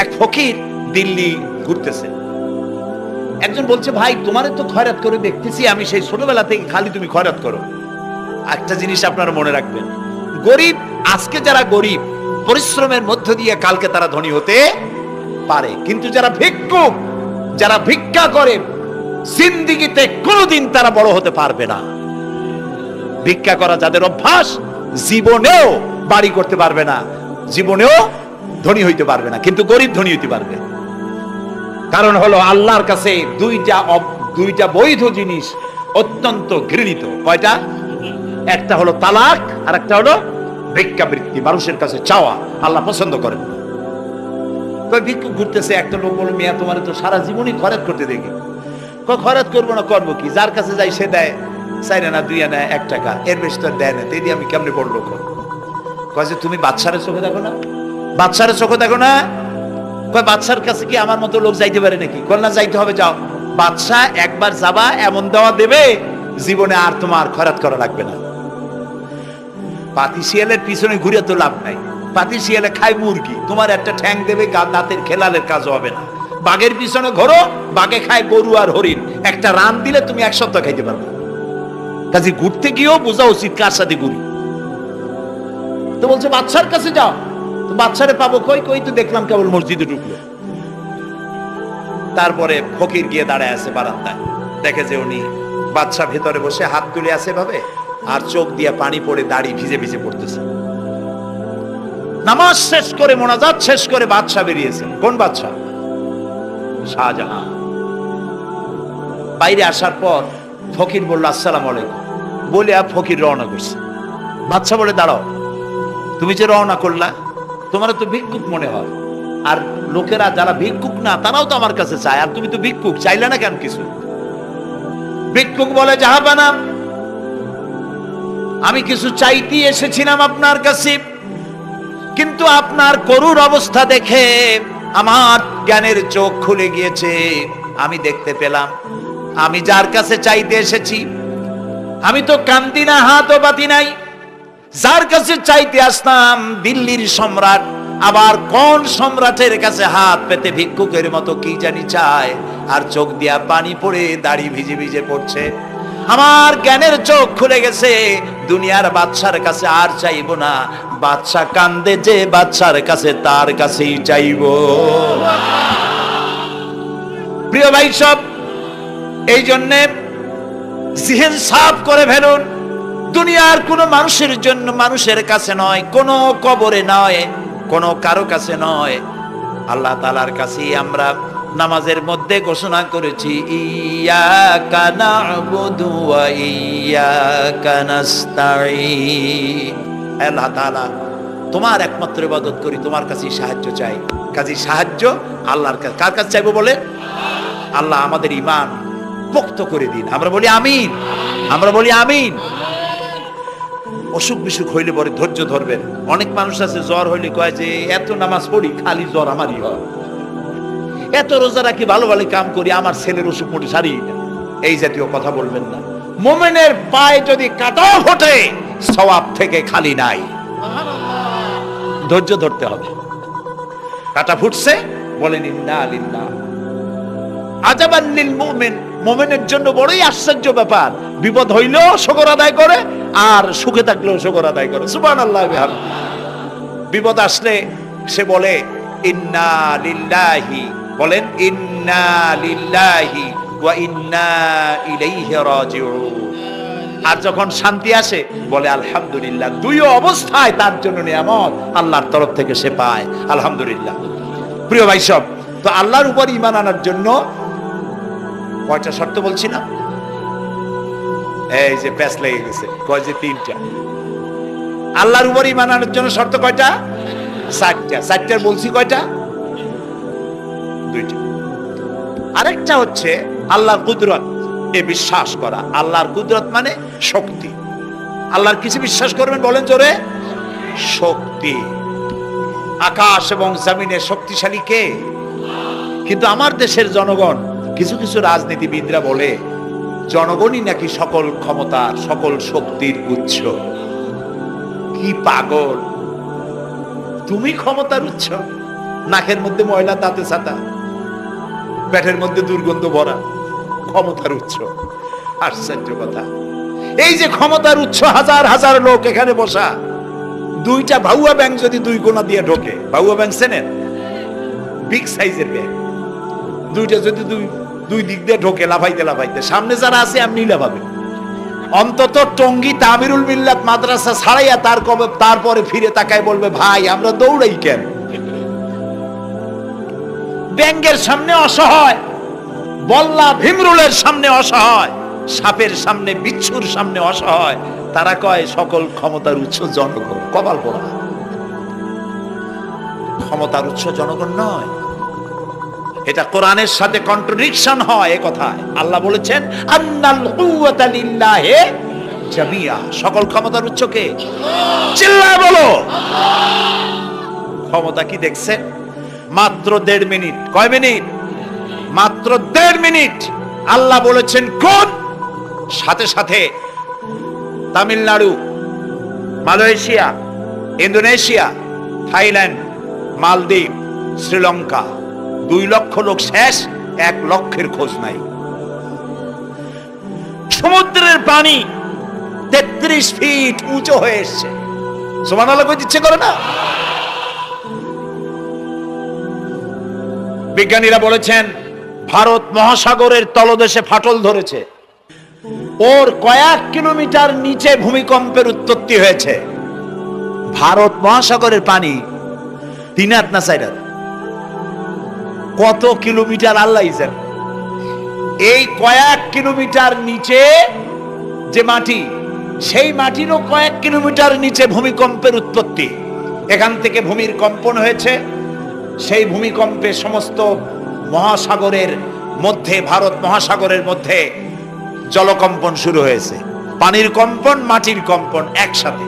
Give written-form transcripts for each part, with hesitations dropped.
এক ফকির দিল্লি ঘুরতেছে। একজন বলছে, ভাই তোমারে তো খয়রাত করে দেখতেছি আমি সেই ছোটবেলা থেকে, খালি তুমি খয়রাত করো। একটা জিনিস আপনারা মনে রাখবেন, গরিব, আজকে যারা গরিব পরিশ্রমের মধ্য দিয়ে কালকে তারা ধনী হতে পারে, কিন্তু যারা ভিক্ষুক, যারা ভিক্ষা করে, জিন্দেগিতে কোনোদিন তারা বড় হতে পারবে না। ভিক্ষা করা যাদের অভ্যাস, জীবনেও বাড়ি করতে পারবে না, জীবনেও ধনী হইতে পারবে না, কিন্তু গরিব ধনী হইতে পারবে। কারণ হলো আল্লাহর কাছে দুইটা বৈধ জিনিস অত্যন্ত ঘৃণিত। কয়টা? একটা হলো তালাক, আর একটা হলো ভিক্ষাবৃত্তি, মানুষের কাছে চাওয়া। আল্লাহ পছন্দ করেন না। ভিক্ষুক ঘুরতেছে, একটা লোক বলল, মিয়া তোমার তো সারা জীবনই খরচ করতে দেখি। খরচ করবো না, করবো কি? যার কাছে যাই সে দেয় 4 আনা 2 আনা 1 টাকা, এর বেশি তো দেয় না, তাই দিয়ে আমি কেমনে বড় লোক হব? কয় যে তুমি বাদশারে চোখে দেখো না, বাদশারে চোখে দেখো না। কয় বাদশার কাছে কি আমার মতো লোক যাইতে পারে নাকি? কয় না, যাইতে হবে, যাও। বাদশা একবার যাবা, এমন দেওয়া দেবে জীবনে আর তোমার খরচ করা লাগবে না। পাতি শিয়ালের পিছনে ঘুরে তো লাভ নাই। পাতি শিয়ালে খায় মুরগি, তোমার একটা ঠ্যাং দেবে, দাঁতের খেলালের কাজ হবে না। বাঘের পিছনে ঘোরো, বাঘে খায় গরু আর হরিণ, একটা রান দিলে তুমি 1 সপ্তাহ খাইতে পারবে। কাজে ঘুরতে গিয়েও বোঝা উচিত কার সাথে ঘুরি। তো বলছে বাদশার কাছে যাও। তো বাদশারে পাবো কই? কই তো দেখলাম কেবল মসজিদে ঢুকলো। তারপরে ফকির গিয়ে দাঁড়ায় আছে বারান্দায়, দেখে যে উনি বাদশা ভেতরে বসে হাত তুলে আছে ভাবে, আর চোখ দিয়ে পানি পড়ে দাড়ি ভিজে ভিজে পড়তেছে। নামাজ শেষ করে, মোনাজাত শেষ করে বাদশা বেরিয়েছে। কোন বাদশা? শাহজাহান। বাইরে আসার পর ফকির বলল, আসসালামু আলাইকুম বলে ফকির রওনা করছে। বাদশা বলে, দাঁড়াও, তুমি যে রওনা করলা, তোমার তো ভিক্ষুক মনে হয়, আর লোকেরা যারা ভিক্ষুক না তারাও তো আমার কাছে চায়, আর তুমি তো ভিক্ষুক, চাইলে না কেন কিছু? ভিক্ষুক বলে, জাহাপানা, আমি কিছু চাইতে এসেছিলাম আপনার কাছে, কিন্তু আপনার করুণ অবস্থা দেখে আমার জ্ঞানের চোখ খুলে গিয়েছে। আমি দেখতে পেলাম আমি যার কাছে চাইতে এসেছি, আমি তো কান্দি না, হাতও বাতি নাই। যার কাছে চাইতে আসতাম দিল্লির সম্রাট, আবার কোন সম্রাটের কাছে হাত পেতে ভিক্ষুকের মতো কি জানি চায়, আর চোখ দিয়া পানি পড়ে দাড়ি ভিজে ভিজে পড়ছে। আমার জ্ঞানের চোখ খুলে গেছে, দুনিয়ার বাদশার কাছে আর চাইবো না। বাদশা কান্দে যে বাদশার কাছে, তার কাছেই চাইবো। প্রিয় ভাই সব, এই জন্যে জিহ্ন সাফ করে ফেলুন। দুনিয়ার কোন মানুষের জন্য, মানুষের কাছে নয়, কোন কবরে নয়, কোন কারো কাছে নয়, আল্লাহ তাআলার কাছেই আমরা নামাজের মধ্যে ঘোষণা করেছি, ইয়াকা না'বুদু ওয়া ইয়াকা নাস্তাঈন। আল্লাহ তাআলা, তোমার একমাত্র ইবাদত করি, তোমার কাছেই সাহায্য চাই। কাজী সাহায্য আল্লাহর কাছে। কার কাছে চাইবো বলে? আল্লাহ আমাদের ঈমান পোক্ত করে দিন। আমরা বলি আমিন, আমরা বলি আমিন। অসুখ বিসুখ হইলে পরে ধৈর্য ধরবেন। অনেক মানুষ আছে জ্বর হইলে কয় যে এত নামাজ পড়ি খালি জ্বর আমারই হয়, এত রোজা রাখি, ভালো ভালো কাম করি, আমার ছেলের অসুখ মোটে সারি না। এই জাতীয় কথা বলবেন না। মুমিনের পায়ে যদি কাঁটা ফোটে সওয়াব থেকে খালি নাই, ধৈর্য ধরতে হবে। কাঁটা ফুটছে, বলেন ইন্না লিল্লাহ। আজাবান লিল মুমিন, মুমিনের জন্য বড়ই আশ্চর্য ব্যাপার, বিপদ হইলেও শুকর আদায় করে, আর সুখে থাকলেও শুকর আদায় করে। সুবহানাল্লাহ বিহামদিহি। বিপদ আসলে সে বলে ইন্না লিল্লাহি, বলেন ইন্না লিল্লাহি ওয়া ইন্না ইলাইহি রাজিউন। আর যখন শান্তি আসে বলে আলহামদুলিল্লাহ। দুই অবস্থায় তার জন্য নিয়ামত আল্লাহর তরফ থেকে সে পায়, আলহামদুলিল্লাহ। প্রিয় ভাই সব, তো আল্লাহর উপর ঈমান আনার জন্য কয়টা শর্ত বলছি না? এই যে প্যাচ লেগে গেছে, কয় যে 3টা। আল্লাহর উপর ঈমান আনার জন্য শর্ত কয়টা? 4টা। 4টার বলছি কয়টা? 2টা। আরেকটা হচ্ছে আল্লাহর কুদরত এ বিশ্বাস করা। আল্লাহর কুদরত মানে শক্তি। আল্লাহর কিছু বিশ্বাস করবেন, বলেন জোরে, শক্তি। আকাশ এবং জমিনের শক্তিশালী কে? কিন্তু আমার দেশের জনগণ, কিছু কিছু রাজনীতিবিদরা বলে জনগণই নাকি সকল ক্ষমতার, সকল শক্তির উৎস। কি পাগল! তুমি ক্ষমতার উৎস? নাকের মধ্যে ময়লা, দাঁতে ছাতা, পেটের মধ্যে দুর্গন্ধ ভরা, ক্ষমতার উৎস। আশ্চর্য কথা, এই যে ক্ষমতার উৎস, হাজার হাজার লোক এখানে বসা, দুইটা ভাউয়া ব্যাংক যদি দুই কোণা দিয়ে ঢোকে, ভাউয়া ব্যাংক চেনেন, বিগ সাইজের ব্যাংক, দুইটা যদি দুই দিক দিয়ে ঢোকে লাফাইতে লাফাইতে, সামনে যারা আছে এমনি লাফাবে। অন্তত টঙ্গী তামিরুল মিল্লাত মাদ্রাসা ছাড়াইয়া তারপরে ফিরে তাকায় বলবে, ভাই আমরা দৌড়াই কেন? ব্যাংকের সামনে অসহায়, বল্লা ভীমরুলের সামনে অসহায়, সাপের সামনে, বিচ্ছুর সামনে অসহায়, তারা কয় সকল ক্ষমতার উৎস জনগণ। কপাল পোড়া, ক্ষমতার উৎস জনগণ নয়। এটা কোরআনের সাথে কন্ট্রাডিকশন হয় এ কথায়। আল্লাহ বলেছেন আন্নাল কুওয়াতা লিল্লাহি জামিয়া, সকল ক্ষমতার উৎস কে? চিল্লায় বলো ক্ষমতা কি দেখছেন? মাত্র 1.5 মিনিট। কয় মিনিট? মাত্র 1.5 মিনিট। আল্লাহ বলেছেন কোন, সাথে সাথে তামিলনাড়ু, মালয়েশিয়া, ইন্দোনেশিয়া, থাইল্যান্ড, মালদ্বীপ, শ্রীলঙ্কা 2 লক্ষ লোক শেষ, 1 লক্ষের খোঁজ নাই। সমুদ্রের পানি 33 ফিট উঁচু হয়ে এসছে। সুবহানাল্লাহ কই ইচ্ছে করে না? বিজ্ঞানীরা বলেছেন ভারত মহাসাগরের তলদেশে ফাটল ধরেছে, ওর কয়েক কিলোমিটার নিচে ভূমিকম্পের উৎপত্তি হয়েছে। ভারত মহাসাগরের পানি 3 হাত না 4 হাত, কত কিলোমিটার আল্লাহ জানে। এই কয়েক কিলোমিটার নিচে যে মাটি, সেই মাটিরও কয়েক কিলোমিটার নিচে ভূমিকম্পের উৎপত্তি। এখান থেকে ভূমির কম্পন হয়েছে, সেই ভূমিকম্পে সমস্ত মহাসাগরের মধ্যে, ভারত মহাসাগরের মধ্যে জলকম্পন শুরু হয়েছে। পানির কম্পন, মাটির কম্পন একসাথে।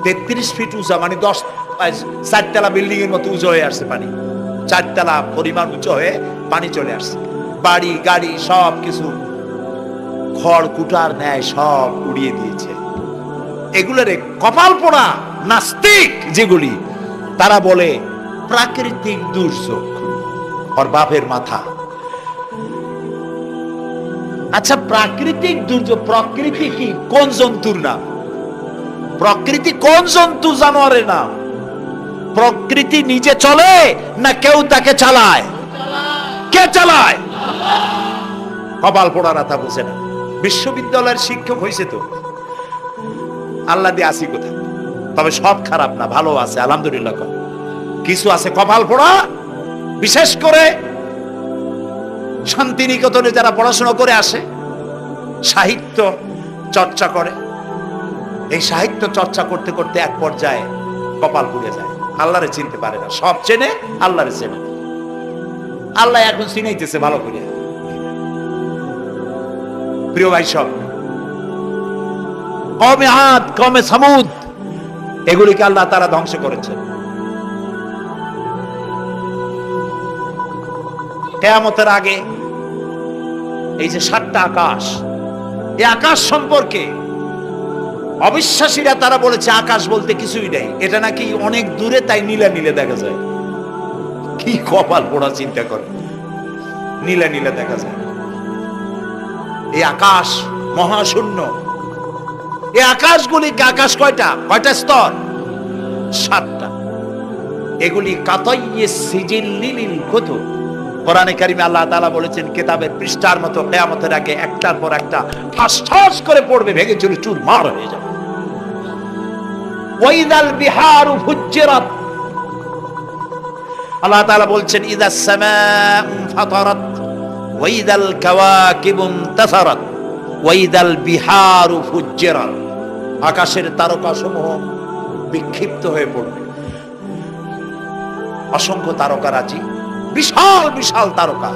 33 ফিট উঁচা, মানে 4 তলা বিল্ডিং এর মতো উঁচু হয়ে আসছে পানি। 4 তলা পরিমাণ উঁচু হয়ে পানি চলে আসছে। বাড়ি গাড়ি সব কিছু খড় কুটার ন্যায় সব উড়িয়ে দিয়েছে। এগুলোরে কপাল পোড়া নাস্তিক যেগুলি, তারা বলে প্রাকৃতিক দুর্যোগ। ওর বাপের মাথা। আচ্ছা, প্রাকৃতিক দুর্যোগ, প্রকৃতি কি? কোন জন্তুর নাম? প্রকৃতি কোন জন্তু জানোয়ারের নাম? প্রকৃতি নিজে চলে না কেউ তাকে চালায়? কে চালায়? কপাল পোড়ারা তা বুঝে না। বিশ্ববিদ্যালয়ের শিক্ষক হয়েছে তো, আল্লাহ দিয়ে আসি কোথায়? তবে সব খারাপ না, ভালো আছে আলহামদুলিল্লাহ। কিছু আছে কপাল পোড়া, বিশেষ করে শান্তিনিকেতনে যারা পড়াশোনা করে আসে, সাহিত্য চর্চা করে, এই সাহিত্য চর্চা করতে করতে এক পর্যায়ে কপাল পুড়ে যায়, আল্লাহরে চিনতে পারে না। সব চেনে, আল্লাহরে চেনে। আল্লাহ এখন চিনাইতেছে ভালো করে। প্রিয় ভাই, সব কমে আদ, কমে সামুদ, এগুলিকে আল্লাহ তারা ধ্বংস করেছে। কিয়ামতের আগে এই যে 7টা আকাশ, এই আকাশ সম্পর্কে অবিশ্বাসীরা তারা বলেছে আকাশ বলতে কিছুই নেই, এটা নাকি অনেক দূরে, তাই নীলা নীলে দেখা যায়। কি কপাল পোড়া, চিন্তা করে, নীলা নীলে দেখা যায়। এই আকাশ মহাশূন্য। এই আকাশগুলি, আকাশ কয়টা? কয়টা স্তর? 7টা। এগুলি কাতাইয়ে সিজিল্লিল কুতুব। কোরআনে কারিমে আল্লাহ তাআলা বলেছেন কিতাবের পৃষ্ঠার মতো কিয়ামতের আগে একটার পর একটা ঠাস ঠাস করে পড়বে, ভেঙে চুরে চুরমার হয়ে যাবে। ওয়াইদাল বিহারু ফুজ্জিরাত, আল্লাহ তাআলা বলছেন ইযাস সামাউ ফাতারাত ওয়াইদাল কাওয়াকিবু ইনতাসারাত ওয়াইদাল বিহারু ফুজ্জিরাত। আকাশের তারকাসমূহ বিক্ষিপ্ত হয়ে পড়বে। অসংখ্য তারকারাজি, বিশাল বিশাল তারকা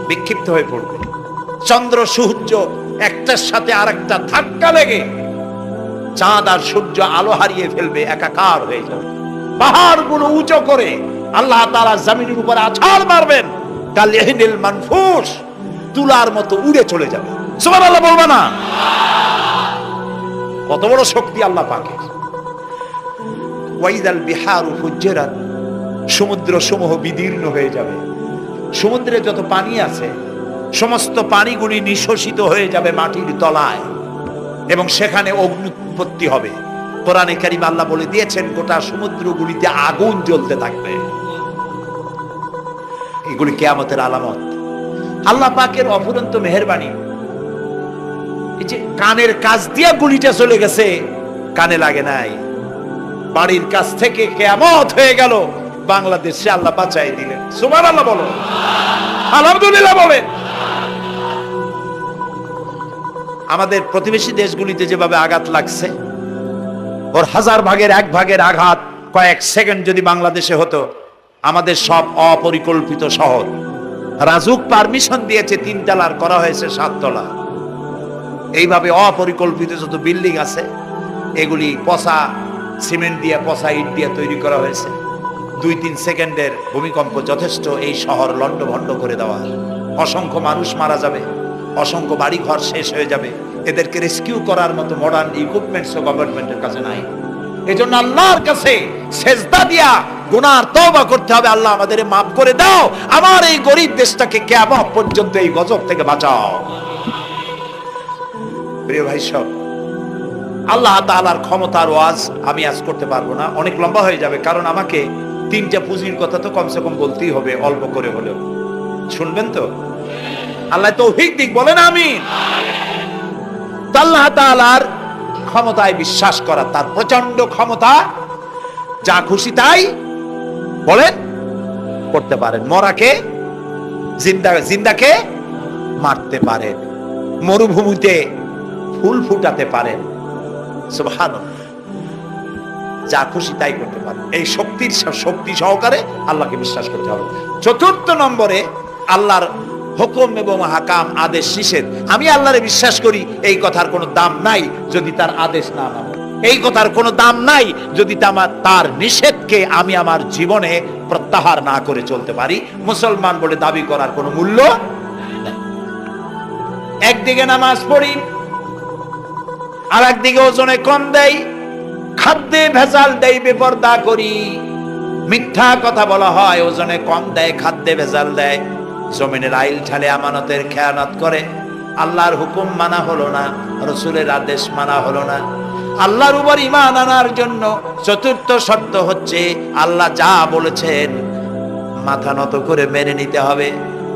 বিক্ষিপ্ত হয়ে পড়বে। চন্দ্র সূর্য একটার সাথে আরেকটা ধাক্কা লেগে চাঁদ আর সূর্য আলো হারিয়ে ফেলবে, একাকার হয়ে যাবে। পাহাড়গুলো উঁচু করে আল্লাহ তাআলা জমিনের উপরে আছাড় মারবেন, কালিহিনিল মানফুস, তুলার মতো উড়ে চলে যাবে। সুবহানাল্লাহ বলবা না? কত বড় শক্তি আল্লাহ পাকের। ওয়াইদাল বিহারু ফুজ্জিরাত, সমুদ্র সমূহ বিদীর্ণ হয়ে যাবে। সমুদ্রে যত পানি আছে সমস্ত পানিগুলি নিঃশোষিত হয়ে যাবে মাটির তলায়, এবং সেখানে অগ্নি উৎপত্তি হবে। কোরআনে কারীম আল্লাহ বলে দিয়েছেন গোটা সমুদ্রগুলিতে আগুন জ্বলতে থাকবে। এগুলি কিয়ামতের আলামত। আল্লাহ পাকের অফুরন্ত মেহেরবানি। এই যে কানের কাছ দিয়া গুলিটা চলে গেছে, কানে লাগে নাই, বাড়ির কাছ থেকে কিয়ামত হয়ে গেল, বাংলাদেশে আল্লাহ বাঁচাই দিলেন। সুবহানাল্লাহ বলো, আলহামদুলিল্লাহ বলেন। আমাদের প্রতিবেশী দেশগুলিতে যেভাবে আঘাত লাগছে, ওর 1000 ভাগের 1 ভাগের আঘাত কয়েক সেকেন্ড যদি বাংলাদেশে হতো, আমাদের সব অপরিকল্পিত শহর, রাজুক পারমিশন দিয়েছে 3 তলার, করা হয়েছে 7 তলা। এইভাবে অপরিকল্পিত যত বিল্ডিং আছে এগুলি পচা সিমেন্ট দিয়ে, পচা ইট দিয়ে তৈরি করা হয়েছে। 2-3 সেকেন্ডের ভূমিকম্প যথেষ্ট এই শহর লন্ডভন্ড করে দেওয়া। অসংখ্য মানুষ মারা যাবে, অসংখ্য বাড়ি ঘর শেষ হয়ে যাবে। এদেরকে রেস্কিউ করার মতো মডার্ন ইকুইপমেন্টসও গভর্নমেন্টের কাছে নাই। এজন্য আল্লাহর কাছে সেজদা দিয়া গুনার তওবা করতে হবে। আল্লাহ আমাদের মাফ করে দাও, আমার এই গরিব দেশটাকে কিয়ামত পর্যন্ত এই গজব থেকে বাঁচাও। প্রিয় ভাই সব, আল্লাহ তাআলার ক্ষমতার ওয়াজ আমি আজ করতে পারবো না, অনেক লম্বা হয়ে যাবে। কারণ আমাকে 3টা পুঁজির কথা তো কমসে কম বলতেই হবে, অল্প করে হলেও। শুনবেন তো? আল্লাহ তৌফিক দিক, বলেন আমিন। আল্লাহ তাআলার ক্ষমতায় বিশ্বাস করা, তার প্রচন্ড ক্ষমতা, যা খুশি তাই বলেন করতে পারেন। মরাকে জিন্দাকে মারতে পারেন, মরুভূমিতে ফুল ফুটাতে পারেন। সুবহানাল্লাহ, যা খুশি তাই করতে পারেন। এই শক্তি সহকারে আল্লাহকে বিশ্বাস করতে হবে। 4র্থ নম্বরে আল্লাহর হুকুম এবং হাকাম, আদেশ নিষেধ। আমি আল্লাহরে বিশ্বাস করি, এই কথার কোনো দাম নাই যদি তার আদেশ না মানি। এই কথার কোনো দাম নাই যদি তার নিষেধকে আমি আমার জীবনে প্রত্যাহার না করে চলতে পারি। মুসলমান বলে দাবি করার কোনো মূল্য নেই। একদিকে নামাজ পড়ি, আর একদিকে ওজনে কম দেই, খাদ্যে ভেজাল দেই, বেপরদা করি, মিথ্যা কথা বলা হয়, ওজনে কম দেয়, খাদ্যে ভেজাল দেয়, জমিনের আইল ঠালে, আমানতের খেয়ানত করে। আল্লাহর হুকুম মানা হলো না, রাসূলের আদেশ মানা হলো না। আল্লাহর উপর ঈমান আনার জন্য 4র্থ শর্ত হচ্ছে আল্লাহ যা বলেছেন মাথা নত করে মেনে নিতে হবে।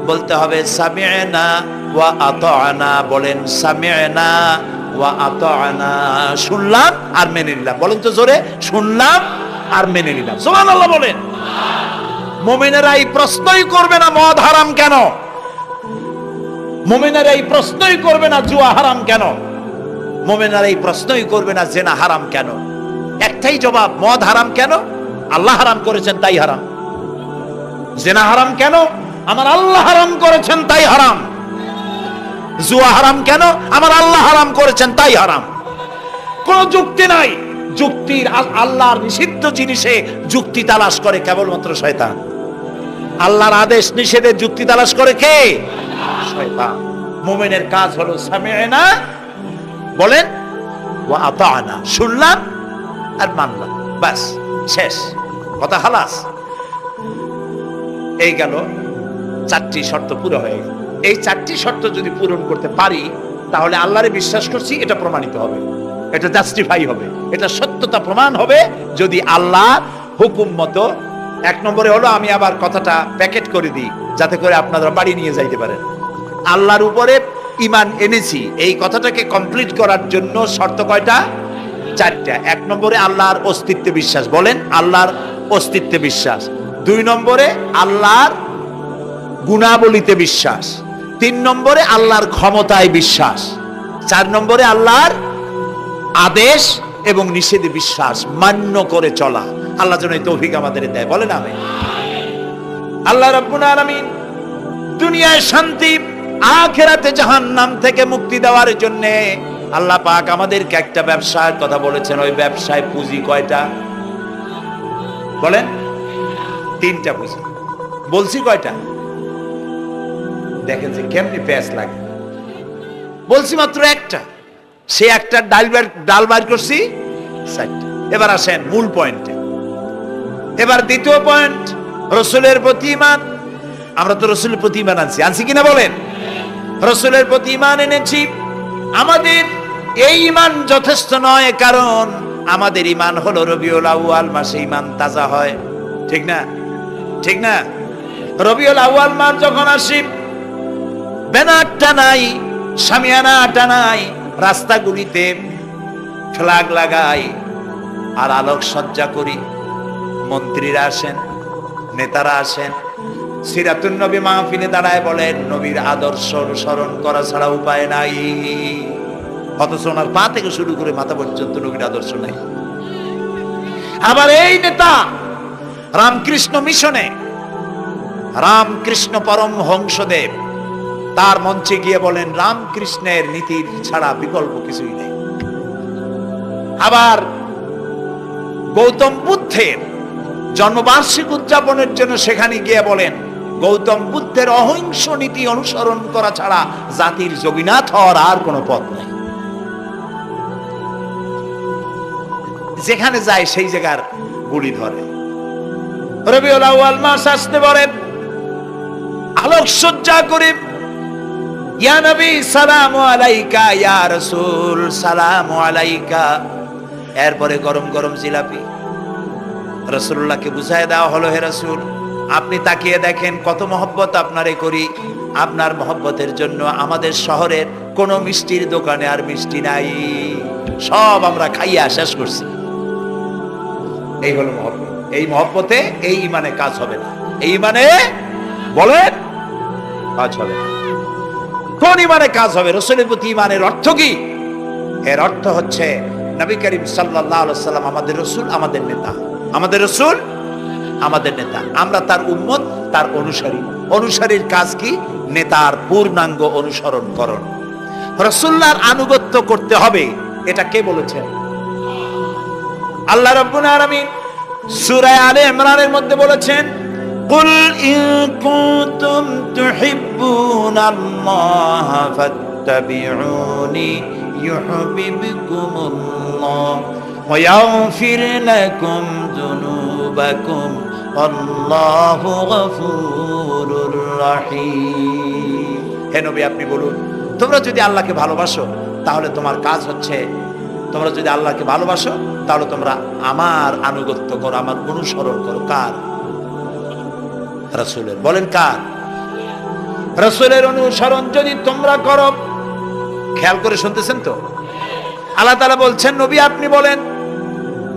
বলতে হবে সামি'না ওয়া আতা'না। বলেন সামি'না ওয়া আতা'না, শুনলাম আর মেনে নিলাম। বলেন তো জোরে, শুনলাম আর মেনে নিলাম। সুবহানাল্লাহ বলেন। মুমিনেরা এই প্রশ্নই করবে না মদ হারাম কেন, মুমিনেরা এই প্রশ্নই করবে না জুয়া হারাম কেন, মুমিনেরা এই প্রশ্নই করবে না জিনা হারাম কেন। একটাই জবাব, মদ হারাম কেন? আল্লাহ হারাম করেছেন তাই হারাম। জিনা হারাম কেন? আমার আল্লাহ হারাম করেছেন তাই হারাম। জুয়া হারাম কেন? আমার আল্লাহ হারাম করেছেন তাই হারাম। কোনো যুক্তি নাই। যুক্তির, আল্লাহর নিষিদ্ধ জিনিসে যুক্তি তালাশ করে কেবলমাত্র শয়তান। আল্লাহর আদেশ নিষেধে যুক্তি তালাশ করে কে? শয়তান। মুমিনের কাজ হলো সামি'না, বলেন, ওয়া আতা'না, শুনলাম আর মানলাম, বাস, শেষ কথা, খালাস। এই গেল 4টি শর্ত পুরো হয়ে গেল। এই 4টি শর্ত যদি পূরণ করতে পারি তাহলে আল্লাহরে বিশ্বাস করছি এটা প্রমাণিত হবে, এটা জাস্টিফাই হবে, এটা সত্যতা প্রমাণ হবে যদি আল্লাহ হুকুম মতো। 1 নম্বরে হলো, আমি আবার কথাটা প্যাকেট করে দিই যাতে করে আপনারা বাড়ি নিয়ে যাইতে পারেন। আল্লাহর উপরে ঈমান এনেছি, এই কথাটাকে কমপ্লিট করার জন্য শর্ত কয়টা? 4টা। 1 নম্বরে আল্লাহর অস্তিত্বে বিশ্বাস। বলেন, আল্লাহর অস্তিত্বে বিশ্বাস। 2 নম্বরে আল্লাহর গুণাবলীতে বিশ্বাস। 3 নম্বরে আল্লাহর ক্ষমতায় বিশ্বাস। 4 নম্বরে আল্লাহর আদেশ এবং নিষেধে বিশ্বাস, মান্য করে চলা। আল্লাহ যেন এই তৌফিক আমাদের দেয়, বলেন আমিন। আল্লাহ রাব্বুল আলামিন দুনিয়ায় শান্তি, আখিরাতে জাহান্নাম থেকে মুক্তি দেওয়ার জন্য আল্লাহ পাক আমাদেরকে একটা ব্যবসার কথা বলেছেন। ওই ব্যবসায় পুঁজি কয়টা? বলেন। 3টা পুঁজি। বলছি কয়টা? দেখেন যে কেমনি প্যাস লাগে। বলছি মাত্র একটা, সে একটা ডাল বার করছি 4টা। এবার আসেন মূল পয়েন্টে। এবার দ্বিতীয় পয়েন্ট, রসুলের প্রতি ঈমান। আমরা তো রসুলের প্রতি ঈমান আনছি কিনা বলেন? রসুলের প্রতি ঈমান এনেছি। আমাদের এই ঈমান যথেষ্ট নয়, কারণ আমাদের ঈমান হলো রবিউল আউয়াল মাসে ঈমান তাজা হয়, ঠিক না? ঠিক না? রবিউল আউয়াল মাস যখন আসে, ব্যানার টানাই, শামিয়ানা টানাই, রাস্তাগুলিতে ফ্ল্যাগ লাগাই আর আলোক সজ্জা করি। মন্ত্রীরা আসেন, নেতারা আসেন, সিরাতুন নবী মাহফিলে দাঁড়ায় বলেন নবীর আদর্শ অনুসরণ করা ছাড়া উপায় নাই। অথচ ওনার পা থেকে শুরু করে মাথা পর্যন্ত নবীর আদর্শ নাই। আবার এই নেতা রামকৃষ্ণ মিশনে, রামকৃষ্ণ পরমহংসদেব তার মঞ্চে গিয়ে বলেন রামকৃষ্ণের নীতির ছাড়া বিকল্প কিছুই নেই। আবার গৌতম বুদ্ধের জন্মবার্ষিকী উদযাপনের জন্য সেখানে গিয়ে বলেন গৌতম বুদ্ধের অহিংস নীতি অনুসরণ করা ছাড়া জাতির যোগীনাথ হওয়ার আর কোনো পথ নেই। যেখানে যায় সেই জায়গার গুলি ধরে। রবিউল আউয়াল মাস আসতে পারে, আলোকসজ্জা করে ইয়া নবী সালামু আলাইকা, ইয়া রাসূল সালামু আলাইকা। এরপরে গরম গরম জিলাপি রাসূলুল্লাহকে বুঝায় দেওয়া হলো, হে রাসূল আপনি তাকিয়ে দেখেন কত মহব্বত আপনারে করি, আপনার মহব্বতের জন্য আমাদের শহরের কোন মিষ্টির দোকানে আর মিষ্টি নাই, সব আমরা খাইয়া শেষ করছি। এই হলো মহব্বত। এই মহব্বতে এই ঈমানে কাজ হবে না। এই ঈমানে বলেন কাজ হবে না। কোন ঈমানে কাজ হবে? রাসূলের প্রতি ঈমানের অর্থ কি? এর অর্থ হচ্ছে নবী করিম সাল্লাল্লাহু আলাইহি ওয়াসাল্লাম আমাদের রাসূল, আমাদের নেতা। আমাদের রাসূল আমাদের নেতা, আমরা তার উম্মত, তার অনুসারী। অনুসারীর কাজ কি? নেতার পূর্ণাঙ্গ অনুসরণ করণ। রাসূলুল্লাহর আনুগত্য করতে হবে। এটা কে বলেছেন? আল্লাহ রাব্বুল আলামিন সূরা আলে ইমরানের মধ্যে বলেছেন কুল ইন কুনতুম তুহিব্বুনাল্লাহা ফাত্তাবিউনি ইউহিব্বুকুমুল্লাহ ওয়া ইয়াগফির লাকুম যুনুবাকুম আল্লাহু গফুরুর রহিম। হে নবী আপনি বলুন, তোমরা যদি আল্লাহকে ভালোবাসো তাহলে তোমার কাজ হচ্ছে, তোমরা যদি আল্লাহকে ভালোবাসো তাহলে তোমরা আমার আনুগত্য করো, আমার অনুসরণ করো। কার? রাসূলের। বলেন কার? রাসূলের অনুসরণ যদি তোমরা করো, খেয়াল করে শুনতেছেন তো? আল্লাহ তাআলা বলছেন নবী আপনি বলেন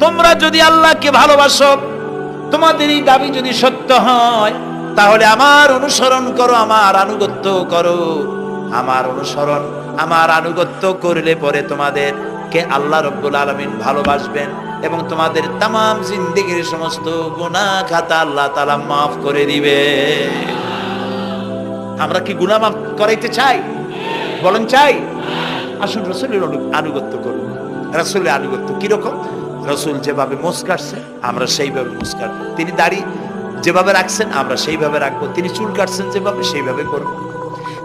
তোমরা যদি আল্লাহকে ভালোবাসো, তোমাদের এই দাবি যদি সত্য হয় তাহলে আমার অনুসরণ করো, আমার আনুগত্য করো। আমার অনুসরণ, আমার আনুগত্য করলে পরে তোমাদের কে আল্লাহ রাব্বুল আলামিন ভালোবাসবেন এবং তোমাদের तमाम জিন্দেগীর সমস্ত গুনাহ খাতা আল্লাহ তাআলা maaf করে দিবে। আমরা কি গুনাহ maaf করাইতে চাই? বলেন চাই? আসুন রাসূলের আনুগত্য করুন। রাসূলের আনুগত্য কি রকম? রাসূল যেভাবে মোস কাটছে আমরা সেইভাবে মোস কাটবো। তিনি দাড়ি যেভাবে রাখছেন আমরা সেইভাবে রাখবো। তিনি চুল কাটছেন যেভাবে সেইভাবে করব।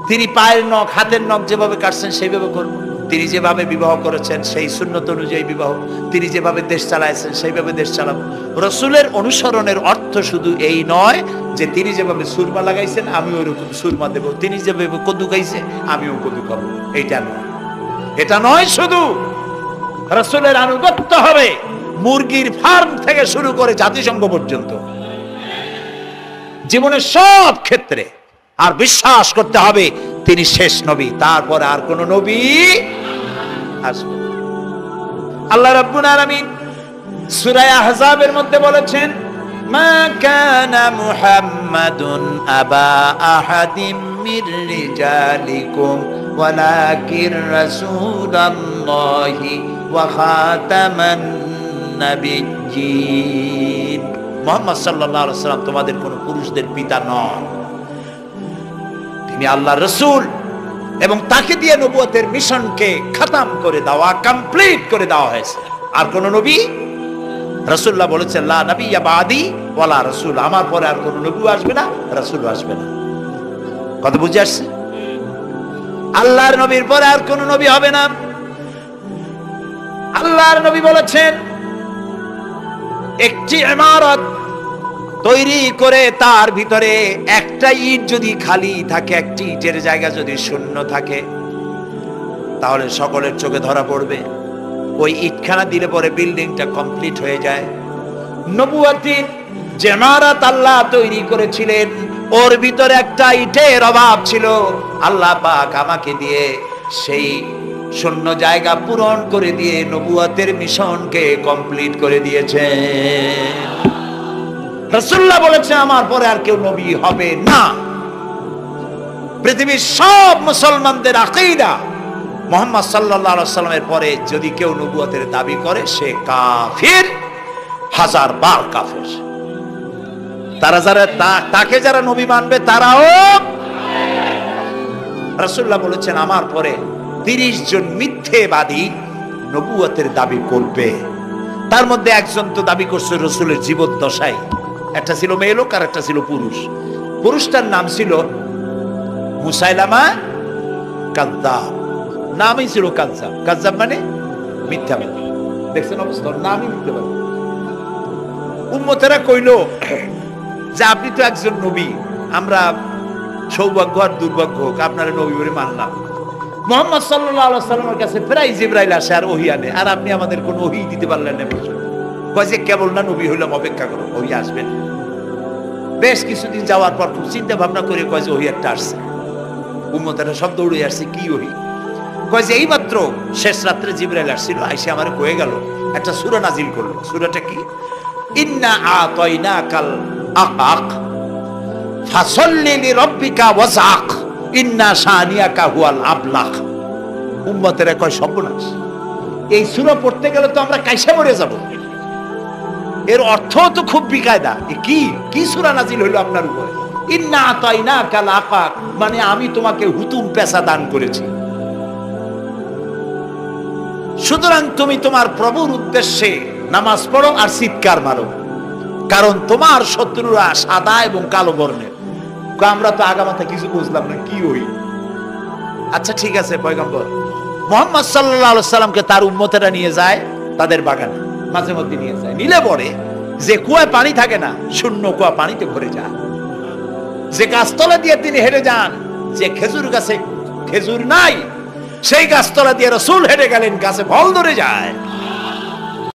তিনি পায়ের নখ, হাতের নখ যেভাবে কাটছেন সেইভাবে করব। তিনি যেভাবে বিবাহ করেছেন সেই সুন্নত অনুযায়ী বিবাহ, তিনি যেভাবে দেশ চালাইছেন সেইভাবে দেশ চালাবো। রাসূলের অনুসরণের অর্থ শুধু এই নয় যে তিনি যেভাবে সুরমা লাগাইছেন আমি ওইরকম সুরমা দেব, তিনি যেভাবে কদু খাইছে আমিও কদু খাবো, এইটা নয়। এটা নয়, শুধু রাসূলের আনুগত্য হবে মুরগির ফার্ম থেকে শুরু করে জাতিসংঘ পর্যন্ত, জীবনের সব ক্ষেত্রে। আর বিশ্বাস করতে হবে তিনি শেষ নবী, তারপরে আর কোন নবী আসবে না। আল্লাহ রাব্বুল আলামিন সূরা আহজাবের মধ্যে বলেছেন মা কানা মুহাম্মাদুন আবা আহাদিম মির রিজালিকুম ওয়ালাকির রাসূলুল্লাহি ওয়া খাতামান নাবিয়্যিন। মুহাম্মদ সাল্লাল্লাহু আলাইহি ওয়াসাল্লাম তোমাদের কোন পুরুষদের পিতা নন, তিনি আল্লাহর রাসূল এবং তাকে দিয়ে নবুয়তের মিশনকে খতম করে দেওয়া, কমপ্লিট করে দেওয়া হয়েছে। আর কোন নবী, রাসূলুল্লাহ বলেছেন লা নবিয়্যা বাদি ওয়ালা রাসূল, আমার পরে আর কোন নবী আসবে না, রাসূল আসবে না। কথা বুঝে আসছে? আল্লাহর নবীর পরে আর কোন নবী হবে না। আল্লাহর নবী বলেছেন একটি ইমারত তৈরি করে তার ভিতরে একটা ইট যদি খালি থাকে, একটি ইটের জায়গা যদি শূন্য থাকে, তাহলে সকলের চোখে ধরা পড়বে। ওই ইটখানা দিলে পরে বিল্ডিংটা কমপ্লিট হয়ে যায়। নবুয়তির যে ইমারত আল্লাহ তৈরি করেছিলেন, ওর ভিতরে একটা ইটের অভাব ছিল। আল্লাহ পাক আমাকে দিয়ে সেই শূন্য জায়গা পূরণ করে দিয়ে নবুয়তের মিশনকে কমপ্লিট করে দিয়েছেন। রাসূলুল্লাহ বলেছেন আমার পরে আর কেউ নবী হবে না। পৃথিবীর সব মুসলমানদের আকীদা, মুহাম্মদ সাল্লাল্লাহু আলাইহি ওয়াসাল্লামের পরে যদি কেউ নবুয়তের দাবি করে সে কাফির, হাজার বার কাফির। তারা যারা তাকে যারা নবী মানবে তারাও। রাসূলুল্লাহ বলেছেন আমার পরে 30 জন মিথ্যেবাদী নবুয়তের দাবি করবে। তার মধ্যে একজন তো দাবি করছে রাসূলের জীবদ্দশায়, একটা ছিল মেয়ে লোক আর একটা ছিল পুরুষ। পুরুষটার নাম ছিল মুসাইলামা কাযযাব, নামই ছিল কাযযাব। কাযযাব মানে মিথ্যাবাদী। দেখছেন অবস্থা, নামই মিথ্যাবাদী। উম্মতেরা কইল যে আপনি তো একজন নবী, আমরা সৌভাগ্য আর দুর্ভাগ্য হোক আপনারা নবী বলে মানলাম। মুহাম্মদ সাল্লাল্লাহু আলাইহি ওয়াসাল্লামের কাছে প্রায় জিবরাইল আসে আর ওহী আনে, আর আপনি আমাদের কোনো ওহী দিতে পারলেন না। কয় যে কেবল না নবী হইলাম, অপেক্ষা করো ওহী আসবেন। বেশ কিছুদিন যাওয়ার পর খুব চিন্তা ভাবনা করে কয় যে ওহী একটা আসছে। উম্মতেরা সব দৌড়ে আসছে, কি ওহী? কয় যে এইমাত্র শেষ রাত্রে জিবরাইল আসছিল, আইসে আমারে কয়ে গেল একটা সূরা নাজিল করলো। সূরাটা কি? ইন্না আতাইনাকাল আকাক ফাসাল্লি লিরাব্বিকা ওয়াজআক ইন্না শানিয়াকা হুয়াল আবলাগ। উম্মতেরা কয় সর্বনাশ, এই সূরা পড়তে গেলে তো আমরা কাইসা মরে যাব। এর অর্থ তো খুব বিকায়দা। কি কি সূরা নাজিল হলো আপনার উপরে? ইন্না আতাইনাকাল আকাক মানে আমি তোমাকে হুতুম পেশা দান করেছি, সুতরাং তুমি তোমার প্রভুর উদ্দেশ্যে নামাজ পড়ো আর চিৎকার মারো, কারণ তোমার শত্রুরা সাদা এবং কালো বর্ণের। আমরা তো আগামাথা কিছু বুঝলাম না, কি ওই? আচ্ছা ঠিক আছে, পয়গম্বর মুহাম্মদ সাল্লাল্লাহু আলাইহি সাল্লামকে তার উম্মতেরা নিয়ে যায় তাদের বাগানে, মাঝে মধ্যে নিয়ে যায়। নিলে পরে যে কুয়ায় পানি থাকে না, শূন্য কুয়া পানিতে ভরে যায়। যে গাছতলা দিয়ে তিনি হেঁটে যান, যে খেজুর গাছে খেজুর নাই, সেই গাছতলা দিয়ে রাসূল হেঁটে গেলেন, গাছে ফল ধরে যায়।